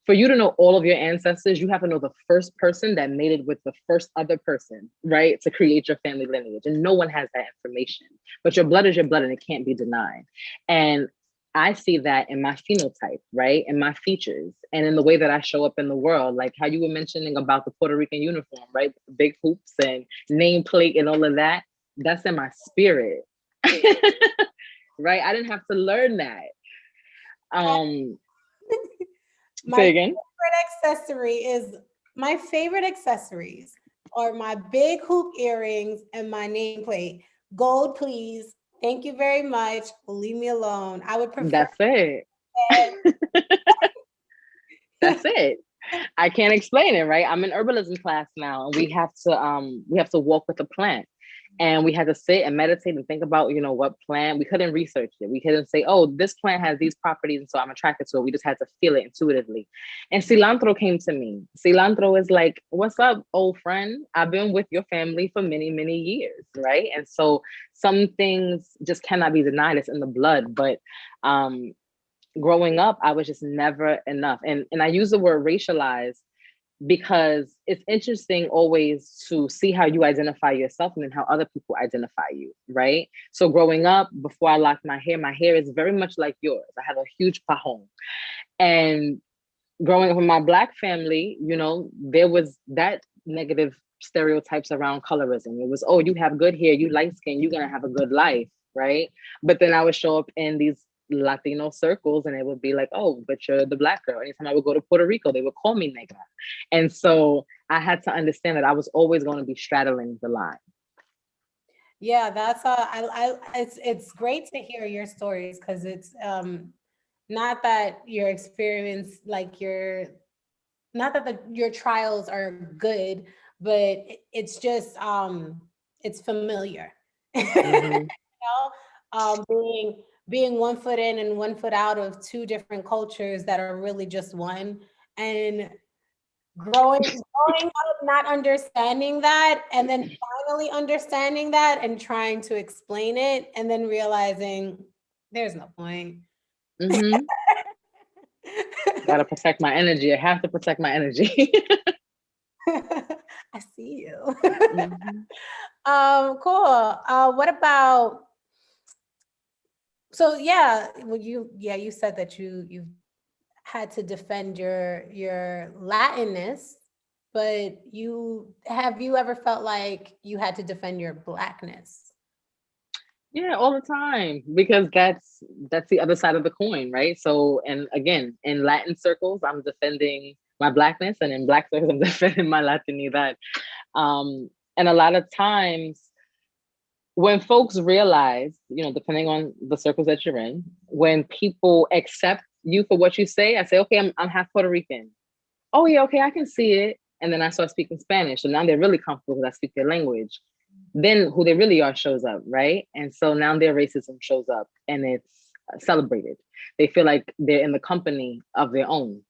For you to know all of your ancestors, you have to know the first person that mated with the first other person, right? To create your family lineage. And no one has that information. But your blood is your blood and it can't be denied. And I see that in my phenotype, right? In my features and in the way that I show up in the world, like how you were mentioning about the Puerto Rican uniform, right? Big hoops and nameplate and all of that. That's in my spirit, right? I didn't have to learn that. My Say again. my favorite accessories are my big hoop earrings and my nameplate. Gold, please. Thank you very much. Leave me alone. I would prefer That's it. that. That's it. I can't explain it, right? I'm in herbalism class now, and we have to walk with a plant, and we had to sit and meditate and think about what plant. We couldn't research it. We couldn't say, oh, this plant has these properties, and so I'm attracted to it. We just had to feel it intuitively. And cilantro came to me. Cilantro is like, what's up, old friend? I've been with your family for many, many years, right? And so some things just cannot be denied. It's in the blood, but growing up, I was just never enough. And I use the word racialized because it's interesting always to see how you identify yourself and then how other people identify you, right? So growing up, before I locked my hair is very much like yours. I have a huge pajon. And growing up in my Black family, there was that negative stereotypes around colorism. It was, oh, you have good hair, you light skin, you're gonna have a good life, right? But then I would show up in these Latino circles and it would be like, oh, but you're the Black girl. Anytime I would go to Puerto Rico, they would call me negra. And so I had to understand that I was always going to be straddling the line. Yeah, that's it's great to hear your stories because it's not that your experience like your not that your trials are good, but it's just it's familiar. Mm-hmm. Being 1 foot in and 1 foot out of two different cultures that are really just one, and growing up not understanding that, and then finally understanding that and trying to explain it, and then realizing there's no point. Mm-hmm. Got to protect my energy. I have to protect my energy. I see you. Mm-hmm. Cool. What about, so yeah, well, you said that you had to defend your Latinness, but you ever felt like you had to defend your Blackness? Yeah, all the time because that's the other side of the coin, right? So, and again, in Latin circles, I'm defending my Blackness, and in Black circles, I'm defending my Latinidad. And a lot of times, when folks realize, depending on the circles that you're in, when people accept you for what you say, I say, okay, I'm half Puerto Rican. Oh yeah, okay, I can see it. And then I start speaking Spanish. So now they're really comfortable because I speak their language. Then who they really are shows up, right? And so now their racism shows up and it's celebrated. They feel like they're in the company of their own.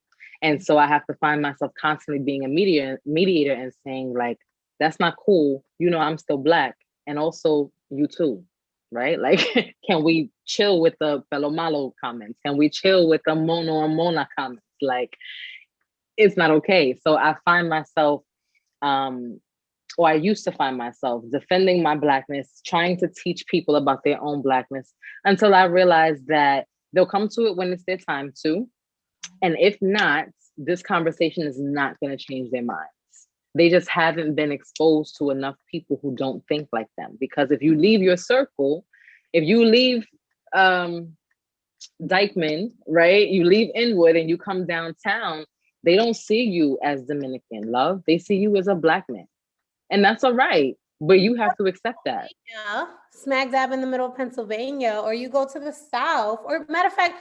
And so I have to find myself constantly being a mediator and saying, like, that's not cool. You know, I'm still Black. And also you too, right? Like, can we chill with the pelo malo comments? Can we chill with the mono or mona comments? Like, it's not okay. So I find myself, or I used to find myself defending my Blackness, trying to teach people about their own Blackness until I realized that they'll come to it when it's their time to. And if not, this conversation is not going to change their minds. They just haven't been exposed to enough people who don't think like them. Because if you leave your circle, if you leave Dykeman, right? You leave Inwood and you come downtown, they don't see you as Dominican, love. They see you as a Black man. And that's all right. But you have to accept that. Yeah, smack dab in the middle of Pennsylvania, or you go to the South, or matter of fact,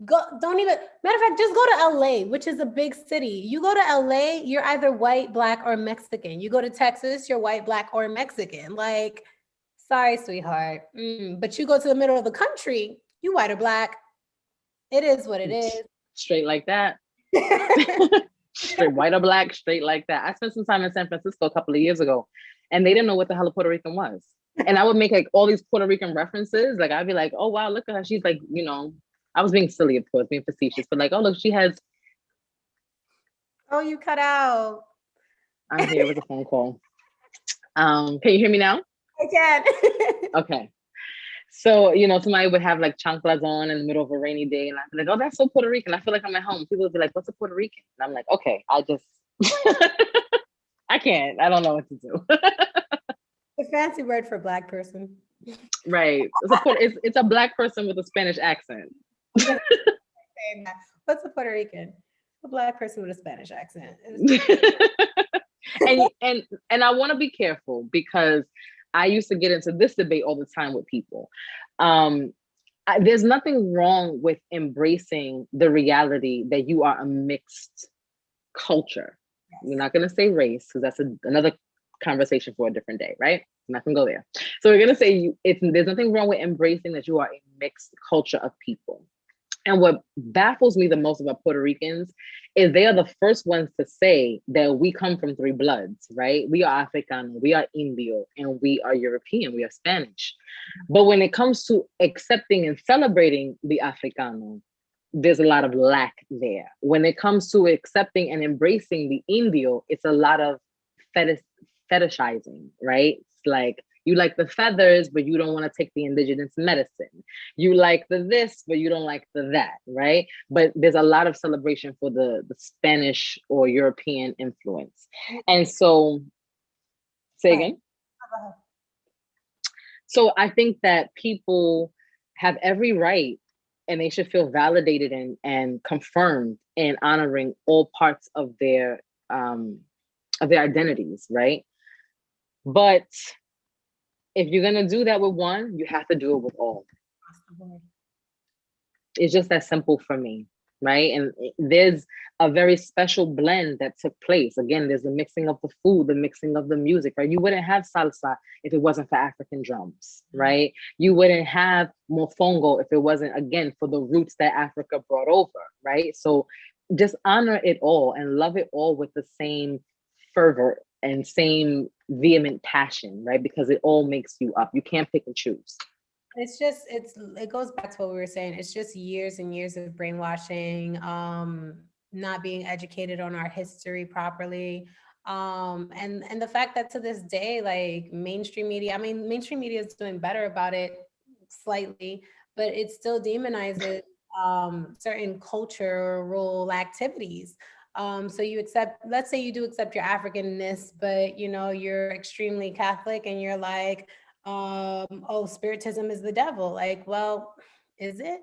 just go to LA, which is a big city. You go to LA, you're either white, Black, or Mexican. You go to Texas, you're white, Black, or Mexican. Like, sorry, sweetheart. But you go to the middle of the country, you white or Black. It is what it is. Straight like that. Straight white or Black, straight like that. I spent some time in San Francisco a couple of years ago, and they didn't know what the hell a Puerto Rican was. And I would make like all these Puerto Rican references. Like I'd be like, oh wow, look at her. She's like, you know, I was being silly, of course, being facetious, but like, oh look, she has. Oh, you cut out. I'm here with a phone call. Can you hear me now? I can. Okay. So, you know, somebody would have like chanclas on in the middle of a rainy day, and I'd be like, oh, that's so Puerto Rican. I feel like I'm at home. People would be like, what's a Puerto Rican? And I'm like, okay, I don't know what to do. The fancy word for Black person. Right. It's a Black person with a Spanish accent. What's a Puerto Rican? A Black person with a Spanish accent. and I want to be careful because I used to get into this debate all the time with people. There's nothing wrong with embracing the reality that you are a mixed culture. Yes. We're not going to say race because that's another conversation for a different day, right? I'm not going to go there. So we're going to say there's nothing wrong with embracing that you are a mixed culture of people. And what baffles me the most about Puerto Ricans is they are the first ones to say that we come from three bloods, right? We are Africano, we are Indio, and we are European, we are Spanish. But when it comes to accepting and celebrating the Africano, there's a lot of lack there. When it comes to accepting and embracing the Indio, it's a lot of fetishizing, right? It's like, you like the feathers, but you don't want to take the indigenous medicine. You like the this, but you don't like the that, right? But there's a lot of celebration for the Spanish or European influence. And so, say again? So I think that people have every right and they should feel validated and confirmed in honoring all parts of their identities, right? But if you're gonna do that with one, you have to do it with all. It's just that simple for me, right? And there's a very special blend that took place. Again, there's the mixing of the food, the mixing of the music, right? You wouldn't have salsa if it wasn't for African drums, right? You wouldn't have mofongo if it wasn't, again, for the roots that Africa brought over, right? So just honor it all and love it all with the same fervor and same vehement passion, right? Because it all makes you up. You can't pick and choose. It goes back to what we were saying. It's just years and years of brainwashing, not being educated on our history properly. And the fact that to this day, like mainstream media is doing better about it slightly, but it still demonizes certain cultural activities. So let's say you do accept your Africanness, but you're extremely Catholic and you're like, oh, spiritism is the devil. Like, well, is it?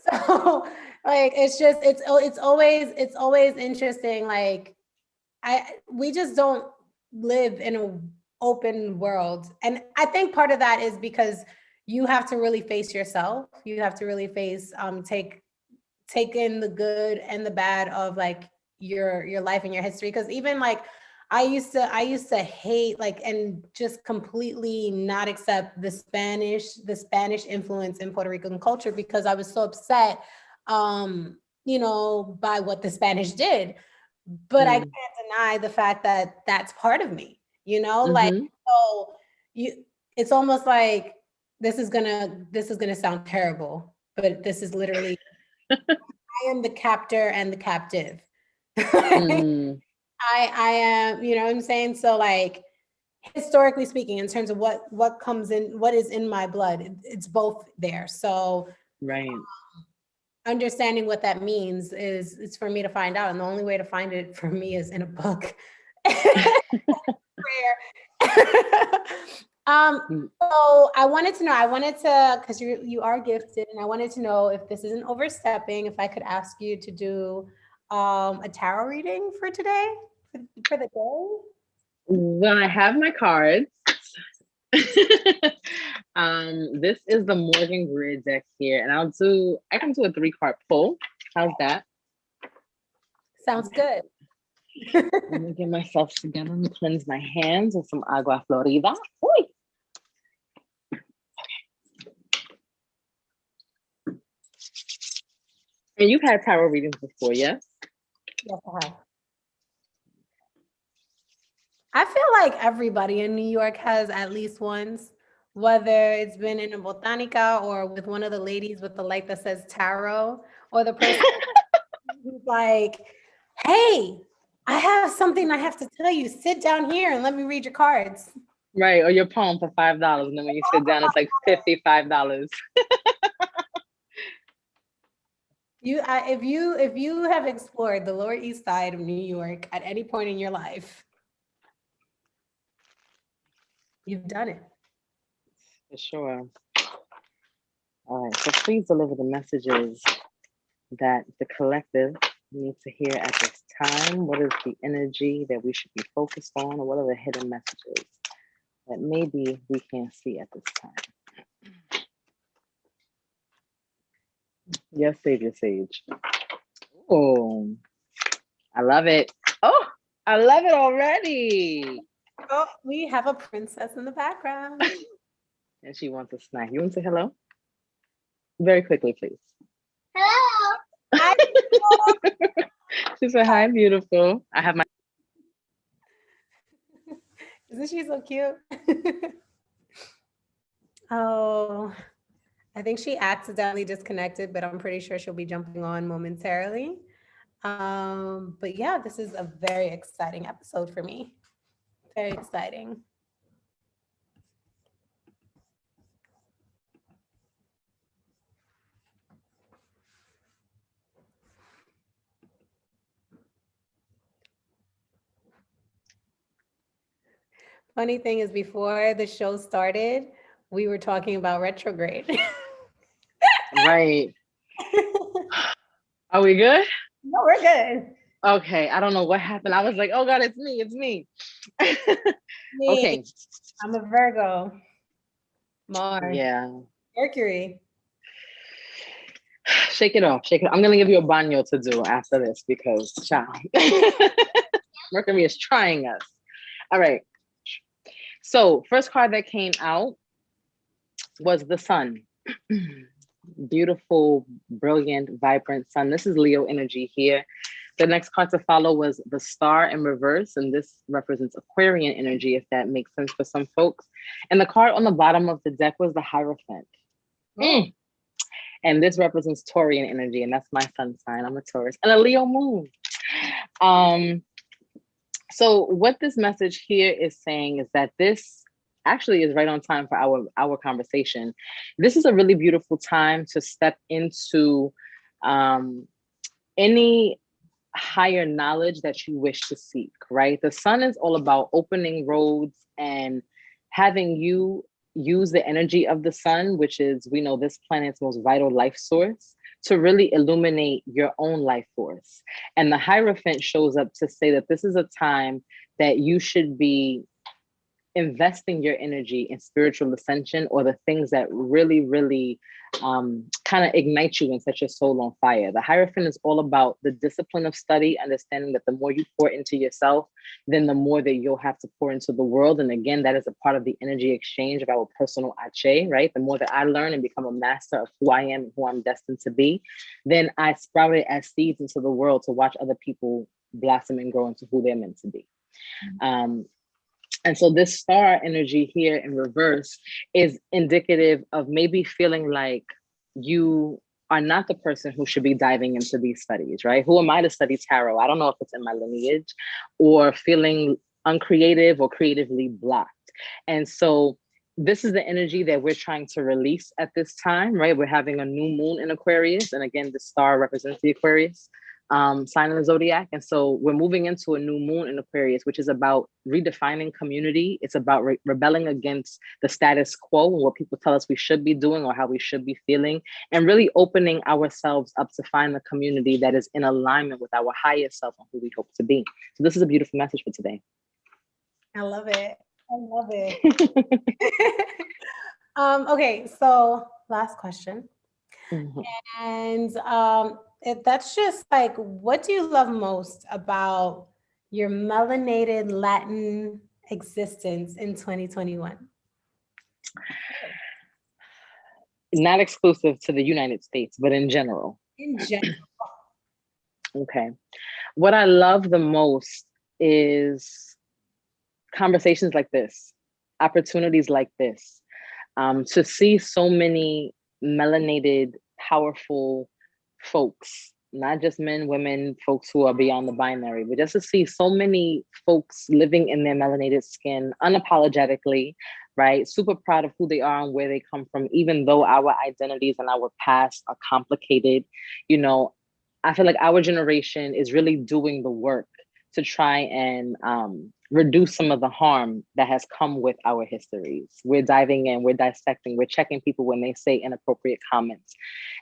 So like, it's always interesting. Like we just don't live in an open world. And I think part of that is because you have to really face yourself. You have to really face, take in the good and the bad of like your life and your history. Because even like I used to hate like and just completely not accept the Spanish influence in Puerto Rican culture because I was so upset by what the Spanish did. But I Mm. can't deny the fact that that's part of me, like Mm-hmm. so you it's almost like this is gonna sound terrible, but this is literally I am the captor and the captive. Mm. I am, you know what I'm saying? So like historically speaking, in terms of what comes in, what is in my blood, it's both there. So Right. understanding what that means is it's for me to find out. And the only way to find it for me is in a book. Prayer. Mm. So I wanted to, because you are gifted, and I wanted to know if this isn't overstepping, if I could ask you to do a tarot reading for today, for the day. When I have my cards, this is the Morgan Grid deck here, and I can do a 3-card pull. How's that? Sounds good. Let me get myself together and cleanse my hands with some agua florida. Oy! And you've had tarot readings before, yes? Yes, I have. I feel like everybody in New York has at least once, whether it's been in a botanica or with one of the ladies with the light that says tarot, or the person who's like, hey, I have something I have to tell you. Sit down here and let me read your cards. Right, or your poem for $5, and then when you sit down, it's like $55. If you have explored the Lower East Side of New York at any point in your life, you've done it. For sure. All right, so please deliver the messages that the collective needs to hear at this time. What is the energy that we should be focused on, or what are the hidden messages that maybe we can't see at this time? Yes, Savior Sage. Oh, I love it. Oh, I love it already. Oh, we have a princess in the background. And she wants a snack. You want to say hello? Very quickly, please. Hello. Hi. She said, hi, beautiful. I have my. Isn't she so cute? Oh, I think she accidentally disconnected, but I'm pretty sure she'll be jumping on momentarily. But yeah, this is a very exciting episode for me. Very exciting. Funny thing is, before the show started, we were talking about retrograde. Right. Are we good? No, we're good. Okay. I don't know what happened. I was like, oh God, it's me. It's me. Me, Okay. I'm a Virgo. Mars, Yeah. Mercury. Shake it off. Shake it. I'm gonna give you a baño to do after this because child. Mercury is trying us. All right. So first card that came out was the sun. Beautiful, brilliant, vibrant sun. This is Leo energy here. The next card to follow was the star in reverse, and this represents Aquarian energy, if that makes sense for some folks. And the card on the bottom of the deck was the Hierophant. Mm. And this represents Taurian energy, and that's my sun sign. I'm a Taurus and a Leo moon. So what this message here is saying is that this actually is right on time for our conversation. This is a really beautiful time to step into any higher knowledge that you wish to seek, right? The sun is all about opening roads and having you use the energy of the sun, which is, we know, this planet's most vital life source, to really illuminate your own life force. And the Hierophant shows up to say that this is a time that you should be investing your energy in spiritual ascension or the things that really, really kind of ignite you and set your soul on fire. The Hierophant is all about the discipline of study, understanding that the more you pour into yourself, then the more that you'll have to pour into the world. And again, that is a part of the energy exchange of our personal ache, right? The more that I learn and become a master of who I am and who I'm destined to be, then I sprout it as seeds into the world to watch other people blossom and grow into who they're meant to be. And so this star energy here in reverse is indicative of maybe feeling like you are not the person who should be diving into these studies, right? Who am I to study tarot? I don't know if it's in my lineage, or feeling uncreative or creatively blocked. And so this is the energy that we're trying to release at this time, right? We're having a new moon in Aquarius. And again, the star represents the Aquarius sign of the zodiac. And so we're moving into a new moon in Aquarius, which is about redefining community. It's about rebelling against the status quo and what people tell us we should be doing or how we should be feeling, and really opening ourselves up to find the community that is in alignment with our highest self and who we hope to be. So this is a beautiful message for today. I love it. I love it. Okay, so last question. And that's just like, what do you love most about your melanated Latin existence in 2021? Not exclusive to the United States, but in general. In general. Okay. What I love the most is conversations like this, opportunities like this, to see so many melanated, powerful folks, not just men, women, folks who are beyond the binary, but just to see so many folks living in their melanated skin unapologetically, right? Super proud of who they are and where they come from, even though our identities and our past are complicated. You know, I feel like our generation is really doing the work to try and reduce some of the harm that has come with our histories. We're diving in, we're dissecting, we're checking people when they say inappropriate comments.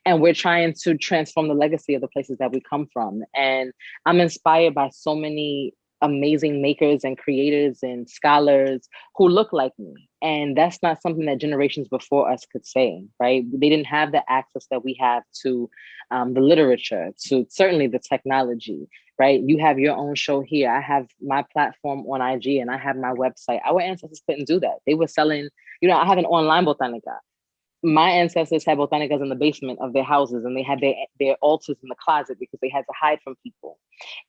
And we're trying to transform the legacy of the places that we come from. And I'm inspired by so many amazing makers and creators and scholars who look like me. And that's not something that generations before us could say, right? They didn't have the access that we have to the literature, to certainly the technology, right? You have your own show here. I have my platform on IG and I have my website. Our ancestors couldn't do that. They were selling, I have an online botanica. My ancestors had botanicas in the basement of their houses, and they had their altars in the closet because they had to hide from people.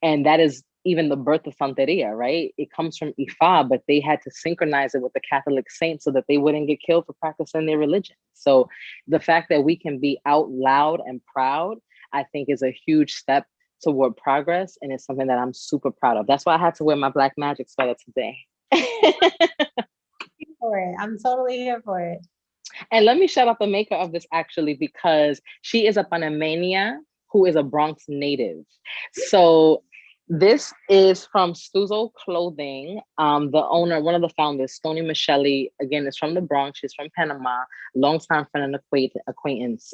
And that is even the birth of Santeria, right? It comes from Ifa, but they had to synchronize it with the Catholic saints so that they wouldn't get killed for practicing their religion. So the fact that we can be out loud and proud, I think, is a huge step toward progress. And it's something that I'm super proud of. That's why I had to wear my Black Magic sweater today. For it. I'm totally here for it. And let me shout out the maker of this, actually, because she is a Panamanian who is a Bronx native. So this is from Stuzo Clothing. The owner, one of the founders, Stony Michelle, again, is from the Bronx. She's from Panama, longtime friend and acquaintance.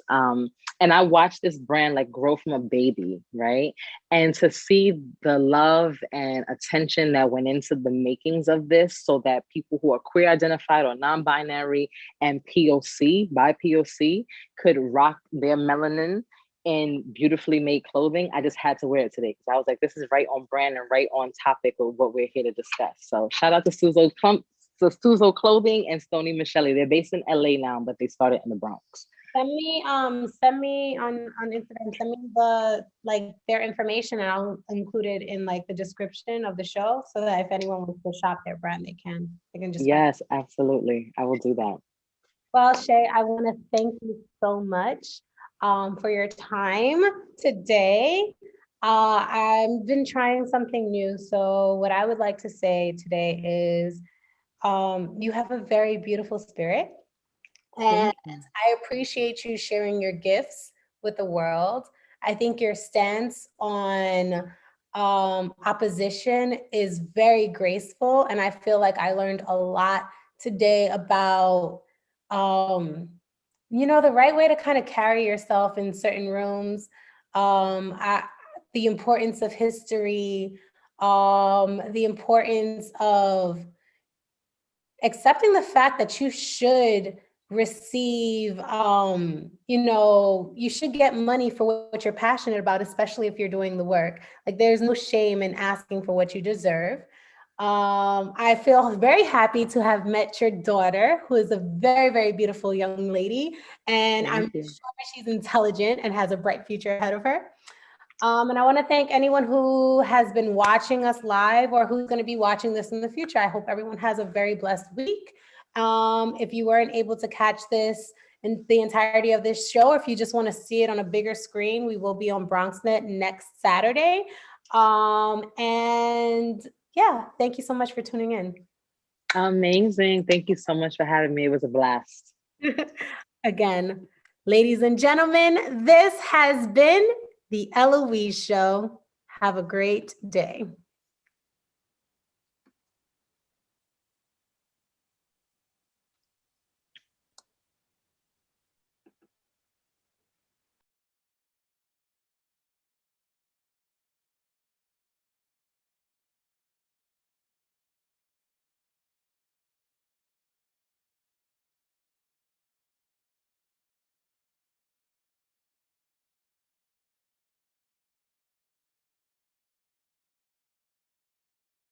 And I watched this brand like grow from a baby, right? And to see the love and attention that went into the makings of this so that people who are queer identified or non-binary and POC, by POC, could rock their melanin in beautifully made clothing, I just had to wear it today because I was like, this is right on brand and right on topic of what we're here to discuss. So shout out to Stuzo Clothing and Stony Michelle. They're based in LA now, but they started in the Bronx. Send me on Instagram, send me their information, and I'll include it in like the description of the show so that if anyone wants to shop their brand, they can just. Yes, absolutely. I will do that. Well, Shay, I want to thank you so much for your time today. I've been trying something new. So what I would like to say today is you have a very beautiful spirit. And I appreciate you sharing your gifts with the world. I think your stance on opposition is very graceful. And I feel like I learned a lot today about, the right way to kind of carry yourself in certain rooms, the importance of history, the importance of accepting the fact that you should receive, you should get money for what you're passionate about, especially if you're doing the work. Like, there's no shame in asking for what you deserve. I feel very happy to have met your daughter, who is a very, very beautiful young lady. And I'm Thank you. sure she's intelligent and has a bright future ahead of her. And I want to thank anyone who has been watching us live or who's going to be watching this in the future. I hope everyone has a very blessed week. If you weren't able to catch this in the entirety of this show, or if you just want to see it on a bigger screen, we will be on BronxNet next Saturday. And yeah, thank you so much for tuning in. Amazing. Thank you so much for having me. It was a blast. Again, ladies and gentlemen, this has been the Elouise Show. Have a great day.